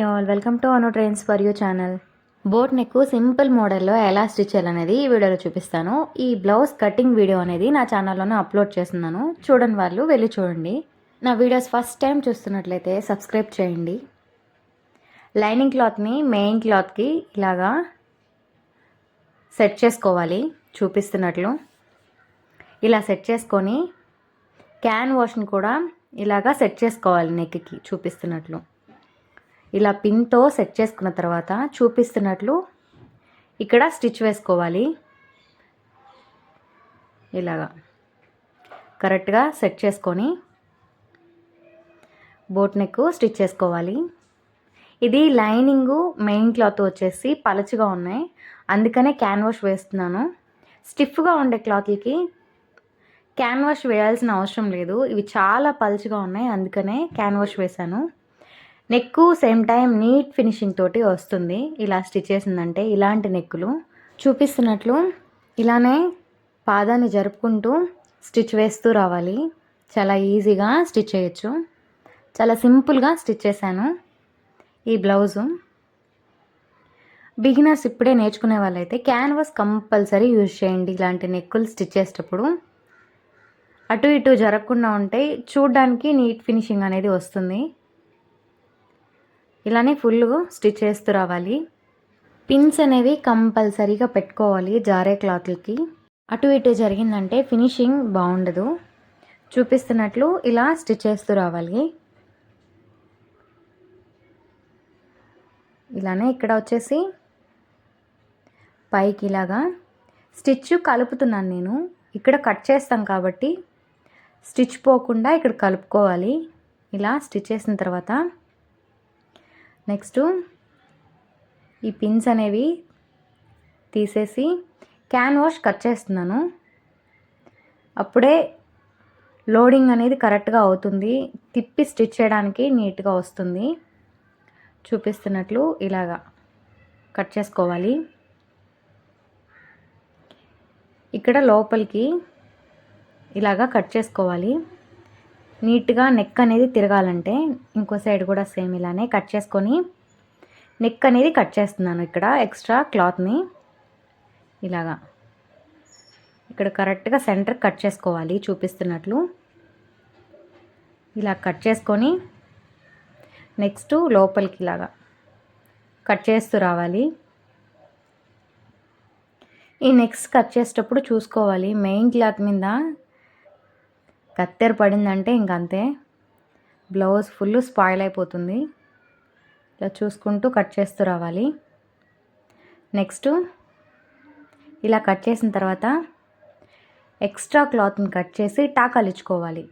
Hi all, welcome to Anu trains for you channel. Boat neck simple మోడల్లో ఎలా stitch చేయాలనేది ఈ వీడియోలో చూపిస్తాను. ఈ బ్లౌజ్ కటింగ్ వీడియో అనేది నా ఛానల్లోనే అప్లోడ్ చేస్తున్నాను. చూడని వాళ్ళు వెళ్ళి చూడండి. నా వీడియోస్ ఫస్ట్ టైం చూస్తున్నట్లయితే సబ్స్క్రైబ్ చేయండి. లైనింగ్ క్లాత్ని మెయిన్ క్లాత్కి ఇలాగా సెట్ చేసుకోవాలి. చూపిస్తున్నట్లు ఇలా సెట్ చేసుకొని క్యాన్ వాష్ని కూడా ఇలాగా సెట్ చేసుకోవాలి. నెక్కి చూపిస్తున్నట్లు ఇలా పిన్తో సెట్ చేసుకున్న తర్వాత చూపిస్తున్నట్లు ఇక్కడ స్టిచ్ వేసుకోవాలి. ఇలాగా కరెక్ట్గా సెట్ చేసుకొని బోట్ నెక్ స్టిచ్ చేసుకోవాలి. ఇది లైనింగు మెయిన్ క్లాత్ వచ్చేసి పలచగా ఉన్నాయి, అందుకనే క్యాన్వాష్ వేస్తున్నాను. స్టిఫ్గా ఉండే క్లాత్లకి క్యాన్వాష్ వేయాల్సిన అవసరం లేదు. ఇవి చాలా పలచగా ఉన్నాయి, అందుకనే క్యాన్వాష్ వేశాను. నెక్ సేమ్ టైం నీట్ ఫినిషింగ్ తోటి వస్తుంది. ఇలా స్టిచ్ చేసిందంటే ఇలాంటి నెక్కులు చూపిస్తున్నట్లు ఇలానే పాదాన్ని జరుపుకుంటూ స్టిచ్ వేస్తూ రావాలి. చాలా ఈజీగా స్టిచ్ చేయొచ్చు. చాలా సింపుల్గా స్టిచ్ చేశాను ఈ బ్లౌజు. బిగినర్స్ ఇప్పుడే నేర్చుకునే వాళ్ళైతే క్యాన్వాస్ కంపల్సరీ యూజ్ చేయండి. ఇలాంటి నెక్కులు స్టిచ్ చేసేటప్పుడు అటు ఇటు జరగకుండా ఉంటే చూడడానికి నీట్ ఫినిషింగ్ అనేది వస్తుంది. ఇలానే ఫుల్గా స్టిచ్ చేస్తూ రావాలి. పిన్స్ అనేవి కంపల్సరీగా పెట్టుకోవాలి జారే క్లాత్లకి. అటు ఇటు జరిగిందంటే ఫినిషింగ్ బాగుండదు. చూపిస్తున్నట్లు ఇలా స్టిచ్ చేస్తూ రావాలి. ఇలానే ఇక్కడ వచ్చేసి పైకి ఇలాగా స్టిచ్ కలుపుతున్నాను నేను. ఇక్కడ కట్ చేస్తాం కాబట్టి స్టిచ్ పోకుండా ఇక్కడ కలుపుకోవాలి. ఇలా స్టిచ్ చేసిన తర్వాత నెక్స్ట్ ఈ పిన్స్ అనేవి తీసేసి క్యాన్వాష్ కట్ చేస్తున్నాను. అప్పుడే లోడింగ్ అనేది కరెక్ట్గా అవుతుంది. తిప్పి స్టిచ్ చేయడానికి నీట్గా వస్తుంది. చూపిస్తున్నట్లు ఇలాగా కట్ చేసుకోవాలి. ఇక్కడ లోపలికి ఇలాగా కట్ చేసుకోవాలి. నీట్గా నెక్ అనేది తిరగాలంటే ఇంకో సైడ్ కూడా సేమ్ ఇలానే కట్ చేసుకొని నెక్ అనేది కట్ చేస్తున్నాను. ఇక్కడ ఎక్స్ట్రా క్లాత్ని ఇలాగా ఇక్కడ కరెక్ట్గా సెంటర్ కట్ చేసుకోవాలి. చూపిస్తున్నట్లు ఇలా కట్ చేసుకొని నెక్స్ట్ లోపలికి ఇలాగా కట్ చేస్తూ రావాలి. ఈ నెక్స్ట్ కట్ చేసేటప్పుడు చూసుకోవాలి, మెయిన్ క్లాత్ మీద కత్తెర పడిందంటే ఇంకంతే, బ్లౌజ్ ఫుల్ స్పాయిల్ అయిపోతుంది. ఇలా చూసుకుంటూ కట్ చేస్తూ రావాలి. నెక్స్ట్ ఇలా కట్ చేసిన తర్వాత ఎక్స్ట్రా క్లాత్ని కట్ చేసి టాకాలు ఇచ్చుకోవాలి.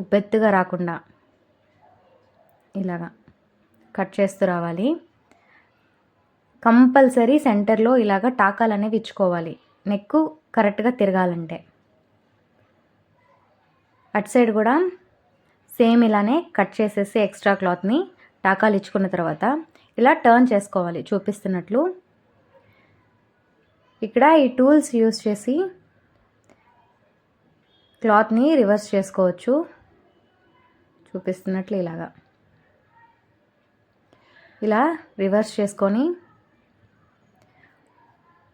ఉబ్బెత్తుగా రాకుండా ఇలాగా కట్ చేస్తూ రావాలి. కంపల్సరీ సెంటర్లో ఇలాగ టాకాలు అనేవి ఇచ్చుకోవాలి, నెక్ కరెక్ట్గా తిరగాలంటే. అటు సైడ్ కూడా సేమ్ ఇలానే కట్ చేసేసి ఎక్స్ట్రా క్లాత్ని టాకాలు ఇచ్చుకున్న తర్వాత ఇలా టర్న్ చేసుకోవాలి. చూపిస్తున్నట్లు ఇక్కడ ఈ టూల్స్ యూస్ చేసి క్లాత్ని రివర్స్ చేసుకోవచ్చు. చూపిస్తున్నట్లు ఇలాగా ఇలా రివర్స్ చేసుకొని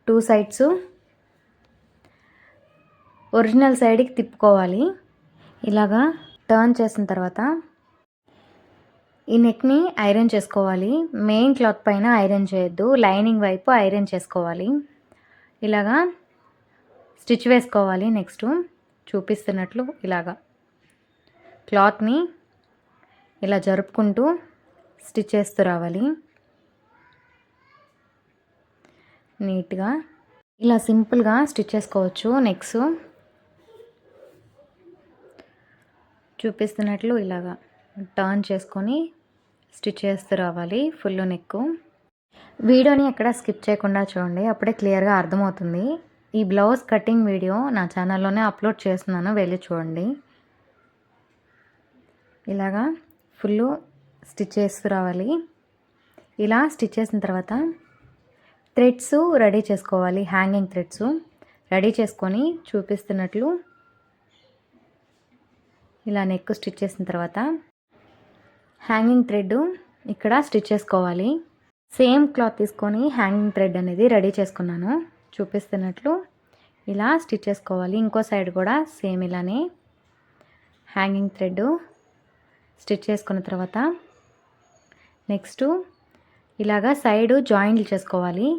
టూ సైడ్స్ ఒరిజినల్ సైడ్కి తిప్పుకోవాలి. ఇలాగా టర్న్ చేసిన తర్వాత ఈ నెక్ని ఐరన్ చేసుకోవాలి. మెయిన్ క్లాత్ పైన ఐరన్ చేయొద్దు, లైనింగ్ వైపు ఐరన్ చేసుకోవాలి. ఇలాగా స్టిచ్ వేసుకోవాలి. నెక్స్ట్ చూపిస్తున్నట్లు ఇలాగా క్లాత్ని ఇలా జరుపుకుంటూ స్టిచ్ చేస్తూ రావాలి. నీట్గా ఇలా సింపుల్గా స్టిచ్ చేసుకోవచ్చు. నెక్స్ట్ చూపిస్తున్నట్లు ఇలాగా టర్న్ చేసుకొని స్టిచ్ చేస్తూ రావాలి ఫుల్ నెక్. వీడియోని ఎక్కడ స్కిప్ చేయకుండా చూడండి, అప్పుడే క్లియర్గా అర్థమవుతుంది. ఈ బ్లౌజ్ కటింగ్ వీడియో నా ఛానల్లోనే అప్లోడ్ చేస్తున్నాను, వెళ్ళి చూడండి. ఇలాగా ఫుల్ స్టిచ్ చేస్తూ రావాలి. ఇలా స్టిచ్ చేసిన తర్వాత థ్రెడ్స్ రెడీ చేసుకోవాలి. హ్యాంగింగ్ థ్రెడ్స్ రెడీ చేసుకొని చూపిస్తున్నట్లు ఇలా నెక్ స్టిచ్ చేసిన తర్వాత హ్యాంగింగ్ థ్రెడ్ ఇక్కడ స్టిచ్ చేసుకోవాలి. సేమ్ క్లాత్ తీసుకొని హ్యాంగింగ్ థ్రెడ్ అనేది రెడీ చేసుకున్నాను. చూపిస్తున్నట్లు ఇలా స్టిచ్ చేసుకోవాలి. ఇంకో సైడ్ కూడా సేమ్ ఇలానే హ్యాంగింగ్ థ్రెడ్ స్టిచ్ చేసుకున్న తర్వాత నెక్స్ట్ ఇలాగా సైడ్ జాయింట్లు చేసుకోవాలి.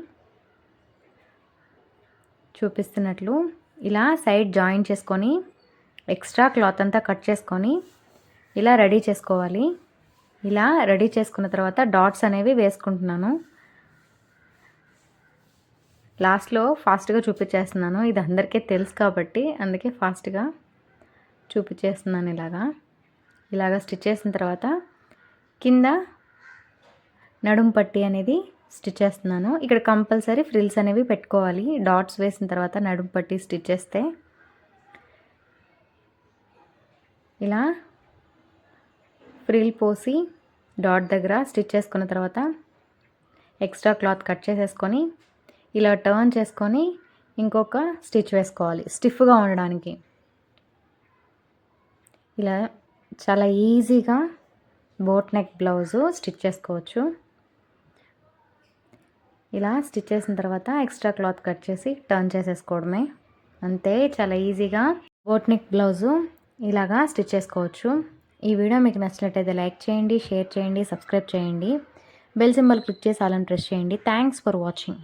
చూపిస్తున్నట్లు ఇలా సైడ్ జాయిన్ చేసుకొని ఎక్స్ట్రా క్లాత్ అంతా కట్ చేసుకొని ఇలా రెడీ చేసుకోవాలి. ఇలా రెడీ చేసుకున్న తర్వాత డాట్స్ అనేవి వేసుకుంటున్నాను. లాస్ట్లో ఫాస్ట్గా చూపించేస్తున్నాను. ఇది అందరికీ తెలుసు కాబట్టి అందుకే ఫాస్ట్గా చూపించేస్తున్నాను. ఇలాగా స్టిచ్ చేసిన తర్వాత కింద నడుం పట్టి అనేది స్టిచ్ చేస్తున్నాను. ఇక్కడ కంపల్సరీ ఫ్రిల్స్ అనేవి పెట్టుకోవాలి. డాట్స్ వేసిన తర్వాత నడుం పట్టి స్టిచ్ చేస్తే ఇలా ఫ్రిల్ పోసి డాట్ దగ్గర స్టిచ్ చేసుకున్న తర్వాత ఎక్స్ట్రా క్లాత్ కట్ చేసేసుకొని ఇలా టర్న్ చేసుకొని ఇంకొక స్టిచ్ వేసుకోవాలి స్టిఫ్గా ఉండడానికి. ఇలా చాలా ఈజీగా బోట్ నెక్ బ్లౌజు స్టిచ్ చేసుకోవచ్చు. ఇలా స్టిచ్ చేసిన తర్వాత ఎక్స్ట్రా క్లాత్ కట్ చేసి టర్న్ చేసేసుకోవడమే. అంతే, చాలా ఈజీగా బోట్ నెక్ బ్లౌజు ఇలాగా స్టిచ్ చేసుకోవచ్చు. ఈ వీడియో మీకు నచ్చినట్టయితే లైక్ చేయండి, షేర్ చేయండి, సబ్స్క్రైబ్ చేయండి, బెల్ సింబల్ క్లిక్ చేసి ఆల్ అని ప్రెస్ చేయండి. Thanks for watching.